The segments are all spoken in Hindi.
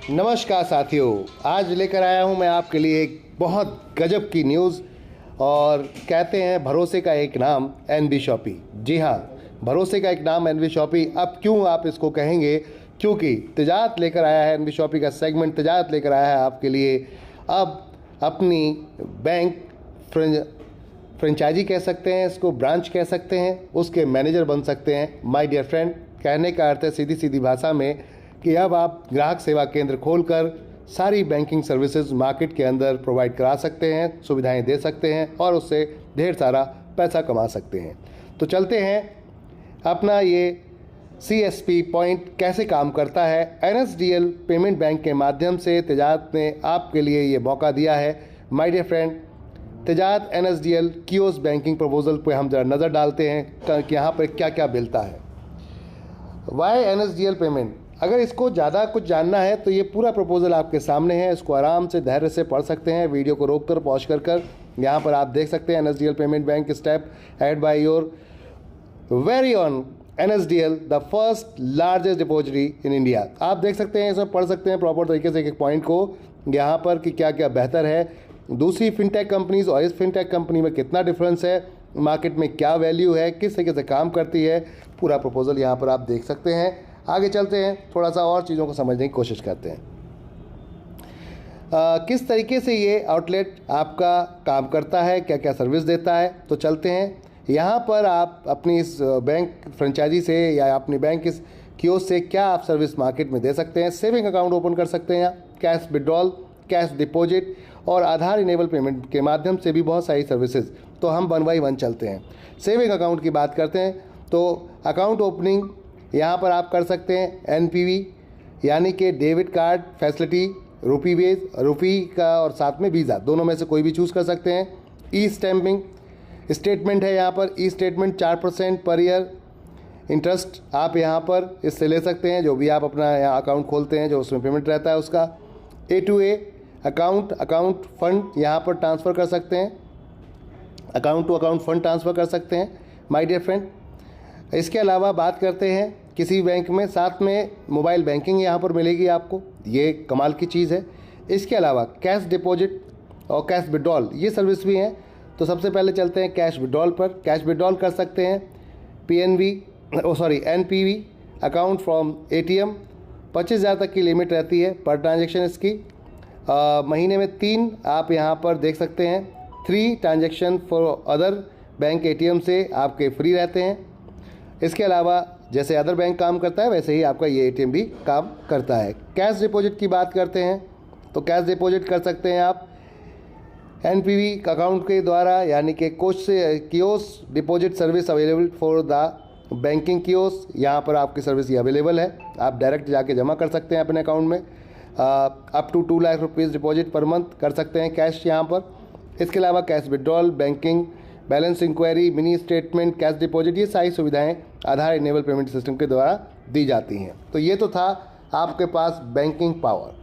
नमस्कार साथियों, आज लेकर आया हूं मैं आपके लिए एक बहुत गजब की न्यूज़। और कहते हैं भरोसे का एक नाम एनबी शॉपी। जी हाँ, भरोसे का एक नाम एनबी शॉपी। अब क्यों आप इसको कहेंगे? क्योंकि तिजारत लेकर आया है एनबी शॉपी का सेगमेंट। तिजारत लेकर आया है आपके लिए अब अपनी बैंक फ्रेंचाइजी कह सकते हैं, इसको ब्रांच कह सकते हैं, उसके मैनेजर बन सकते हैं। माय डियर फ्रेंड, कहने का अर्थ है सीधी सीधी भाषा में कि अब आप ग्राहक सेवा केंद्र खोलकर सारी बैंकिंग सर्विसेज मार्केट के अंदर प्रोवाइड करा सकते हैं, सुविधाएं दे सकते हैं और उससे ढेर सारा पैसा कमा सकते हैं। तो चलते हैं अपना ये CSP पॉइंट कैसे काम करता है। NSDL पेमेंट बैंक के माध्यम से तिजारत ने आपके लिए ये मौका दिया है। माय डियर फ्रेंड, तिजारत NSDL कियोस बैंकिंग प्रपोजल पे हम जरा नज़र डालते हैं कि यहाँ पर क्या क्या मिलता है। वाई NSDL पेमेंट, अगर इसको ज़्यादा कुछ जानना है तो ये पूरा प्रपोजल आपके सामने है। इसको आराम से धैर्य से पढ़ सकते हैं, वीडियो को रोक कर पॉज कर यहाँ पर आप देख सकते हैं NSDL payment bank stepped by your very own NSDL the first largest depository in India. आप देख सकते हैं, इसमें पढ़ सकते हैं प्रॉपर तरीके से एक एक पॉइंट को यहाँ पर कि क्या क्या बेहतर है दूसरी फिनटेक कंपनीज और इस फिनटेक कंपनी में कितना डिफरेंस है, मार्केट में क्या वैल्यू है, किस तरीके से काम करती है। पूरा प्रपोजल यहाँ पर आप देख सकते हैं। आगे चलते हैं, थोड़ा सा और चीज़ों को समझने की कोशिश करते हैं। किस तरीके से ये आउटलेट आपका काम करता है, क्या क्या सर्विस देता है। तो चलते हैं, यहाँ पर आप अपनी इस बैंक फ्रेंचाइजी से या अपनी बैंक इस कियोस्क से क्या आप सर्विस मार्केट में दे सकते हैं। सेविंग अकाउंट ओपन कर सकते हैं, कैश विड्रॉल, कैश डिपॉजिट और आधार इनेबल पेमेंट के माध्यम से भी बहुत सारी सर्विसेज। तो हम 1 बाय 1 चलते हैं। सेविंग अकाउंट की बात करते हैं तो अकाउंट ओपनिंग यहाँ पर आप कर सकते हैं NPV यानी कि डेबिट कार्ड फैसिलिटी, रुपी का और साथ में वीज़ा, दोनों में से कोई भी चूज़ कर सकते हैं। ई स्टैम्पिंग स्टेटमेंट है, यहाँ पर e statement 4% per year interest आप यहाँ पर इससे ले सकते हैं, जो भी आप अपना यहाँ अकाउंट खोलते हैं जो उसमें पेमेंट रहता है उसका। A to A account fund यहाँ पर ट्रांसफ़र कर सकते हैं, account to account fund transfer कर सकते हैं माय डियर फ्रेंड। इसके अलावा बात करते हैं किसी बैंक में साथ में मोबाइल बैंकिंग यहाँ पर मिलेगी आपको, ये कमाल की चीज़ है। इसके अलावा कैश डिपॉजिट और कैश विड्रॉल ये सर्विस भी हैं। तो सबसे पहले चलते हैं कैश विड्रॉल पर। कैश विड्रॉल कर सकते हैं NPV अकाउंट फ्रॉम ATM। 25,000 तक की लिमिट रहती है पर ट्रांजेक्शन इसकी। महीने में 3 आप यहाँ पर देख सकते हैं। 3 transaction for other bank ATM से आपके फ्री रहते हैं। इसके अलावा जैसे अदर बैंक काम करता है वैसे ही आपका ये ATM भी काम करता है। कैश डिपॉजिट की बात करते हैं तो कैश डिपॉजिट कर सकते हैं आप NPV अकाउंट के द्वारा, यानी कि kiosk deposit service available for the banking kiosk. यहाँ पर आपकी सर्विस ये अवेलेबल है, आप डायरेक्ट जाके जमा कर सकते हैं अपने अकाउंट में। Up to 2 lakh rupees deposit per month कर सकते हैं कैश यहाँ पर। इसके अलावा cash withdrawal, banking balance inquiry, mini statement, cash deposit, ये सारी सुविधाएं आधार इनेबल पेमेंट सिस्टम के द्वारा दी जाती हैं। तो ये तो था आपके पास बैंकिंग पावर।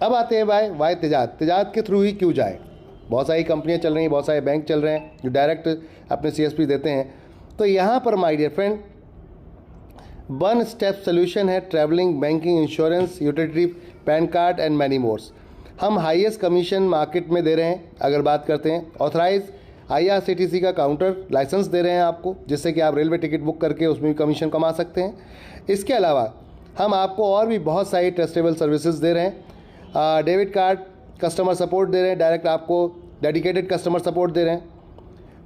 अब आते हैं वाई तिजारत के थ्रू ही क्यों जाए। बहुत सारी कंपनियां चल रही हैं, बहुत सारे बैंक चल रहे हैं जो डायरेक्ट अपने CSP देते हैं। तो यहाँ पर my dear friend 1 step solution है, travelling, banking, insurance, utility, PAN card and many mores. हम हाईएस्ट कमीशन मार्केट में दे रहे हैं। अगर बात करते हैं ऑथराइज IRCTC का काउंटर लाइसेंस दे रहे हैं आपको, जिससे कि आप रेलवे टिकट बुक करके उसमें भी कमीशन कमा सकते हैं। इसके अलावा हम आपको और भी बहुत सारी ट्रस्टेबल सर्विसेज दे रहे हैं। डेबिट कार्ड कस्टमर सपोर्ट दे रहे हैं, डायरेक्ट आपको डेडिकेटेड कस्टमर सपोर्ट दे रहे हैं।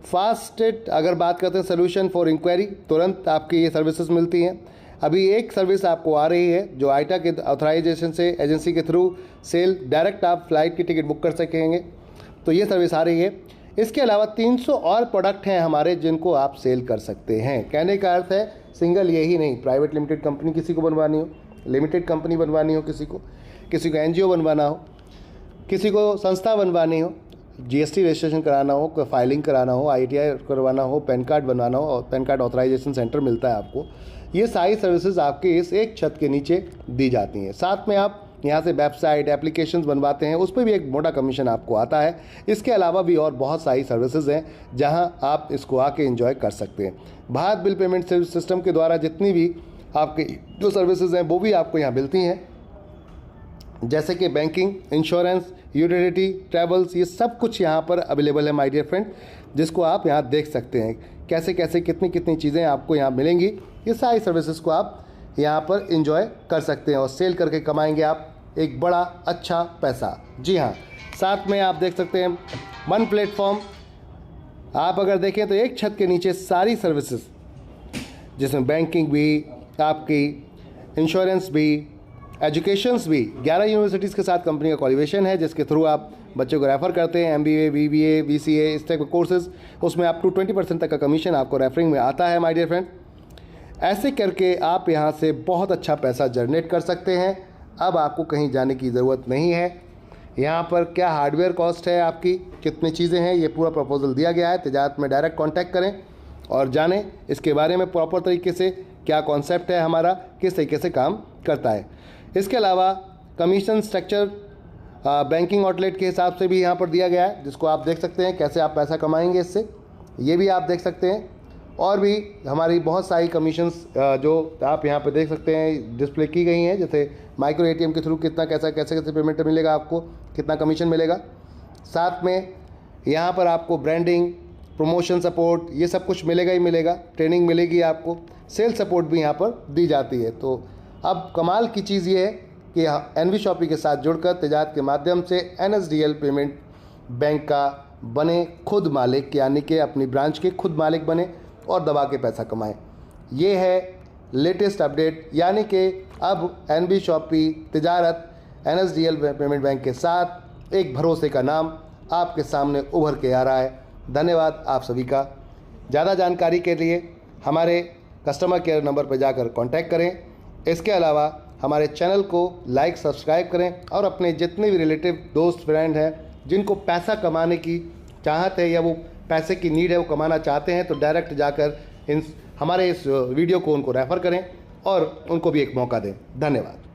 फास्टेड अगर बात करते हैं सोल्यूशन फॉर इंक्वायरी, तुरंत आपकी ये सर्विसेज मिलती हैं। अभी एक सर्विस आपको आ रही है जो आइटा के ऑथराइजेशन से एजेंसी के थ्रू सेल, डायरेक्ट आप फ्लाइट की टिकट बुक कर सकेंगे। तो ये सर्विस आ रही है। इसके अलावा 300 और प्रोडक्ट हैं हमारे जिनको आप सेल कर सकते हैं। कहने का अर्थ है सिंगल यही नहीं, प्राइवेट लिमिटेड कंपनी किसी को बनवानी हो, लिमिटेड कंपनी बनवानी हो, किसी को NGO बनवाना हो, किसी को संस्था बनवानी हो, GST रजिस्ट्रेशन कराना हो, कोई फाइलिंग कराना हो, ITI करवाना हो, पैन कार्ड बनवाना हो, और पैन कार्ड ऑथराइजेशन सेंटर मिलता है आपको। ये सारी सर्विसेज आपके इस एक छत के नीचे दी जाती हैं। साथ में आप यहाँ से वेबसाइट एप्लीकेशंस बनवाते हैं, उस पर भी एक मोटा कमीशन आपको आता है। इसके अलावा भी और बहुत सारी सर्विसेज हैं जहाँ आप इसको आके एंजॉय कर सकते हैं। Bharat bill payment service system के द्वारा जितनी भी आपके जो सर्विसेज हैं वो भी आपको यहाँ मिलती हैं। जैसे कि बैंकिंग, इंश्योरेंस, यूटिलिटी, ट्रैवल्स, ये सब कुछ यहाँ पर अवेलेबल है माय डियर फ्रेंड, जिसको आप यहाँ देख सकते हैं। कैसे कैसे कितनी कितनी चीज़ें आपको यहाँ मिलेंगी, ये सारी सर्विसेज को आप यहाँ पर इंजॉय कर सकते हैं और सेल करके कमाएंगे आप एक बड़ा अच्छा पैसा। जी हाँ, साथ में आप देख सकते हैं वन प्लेटफॉर्म। आप अगर देखें तो एक छत के नीचे सारी सर्विसेज, जिसमें बैंकिंग भी, आपकी इंश्योरेंस भी, एजुकेशंस भी, 11 यूनिवर्सिटीज़ के साथ कंपनी का क्वालिफिकेशन है, जिसके थ्रू आप बच्चों को रेफ़र करते हैं। MBA, BBA, BCA, इस टाइप के कोर्सेज, उसमें आप टू 20% तक का कमीशन आपको रेफरिंग में आता है माय डियर फ्रेंड। ऐसे करके आप यहाँ से बहुत अच्छा पैसा जनरेट कर सकते हैं। अब आपको कहीं जाने की ज़रूरत नहीं है। यहाँ पर क्या हार्डवेयर कॉस्ट है आपकी, कितनी चीज़ें हैं, ये पूरा प्रपोजल दिया गया है। तिजारत में डायरेक्ट कॉन्टैक्ट करें और जानें इसके बारे में प्रॉपर तरीके से, क्या कॉन्सेप्ट है हमारा, किस तरीके से काम करता है। इसके अलावा कमीशन स्ट्रक्चर बैंकिंग आउटलेट के हिसाब से भी यहाँ पर दिया गया है, जिसको आप देख सकते हैं कैसे आप पैसा कमाएंगे इससे, ये भी आप देख सकते हैं। और भी हमारी बहुत सारी कमीशंस जो आप यहाँ पर देख सकते हैं डिस्प्ले की गई हैं, जैसे माइक्रो ATM के थ्रू कितना कैसे पेमेंट मिलेगा आपको, कितना कमीशन मिलेगा। साथ में यहाँ पर आपको ब्रांडिंग, प्रमोशन सपोर्ट, ये सब कुछ मिलेगा ही मिलेगा। ट्रेनिंग मिलेगी आपको, सेल सपोर्ट भी यहाँ पर दी जाती है। तो अब कमाल की चीज़ ये है कि NV शॉपी के साथ जुड़कर तिजारत के माध्यम से NSDL पेमेंट बैंक का बने खुद मालिक, यानी कि अपनी ब्रांच के खुद मालिक बने और दबा के पैसा कमाएं। ये है लेटेस्ट अपडेट, यानी कि अब NV शॉपी तिजारत NSDL पेमेंट बैंक के साथ एक भरोसे का नाम आपके सामने उभर के आ रहा है। धन्यवाद आप सभी का। ज़्यादा जानकारी के लिए हमारे कस्टमर केयर नंबर पर जाकर कांटेक्ट करें। इसके अलावा हमारे चैनल को लाइक, सब्सक्राइब करें और अपने जितने भी रिलेटिव, दोस्त, फ्रेंड हैं जिनको पैसा कमाने की चाहत है या वो पैसे की नीड है, वो कमाना चाहते हैं, तो डायरेक्ट जाकर हमारे इस वीडियो को उनको रेफ़र करें और उनको भी एक मौका दें। धन्यवाद।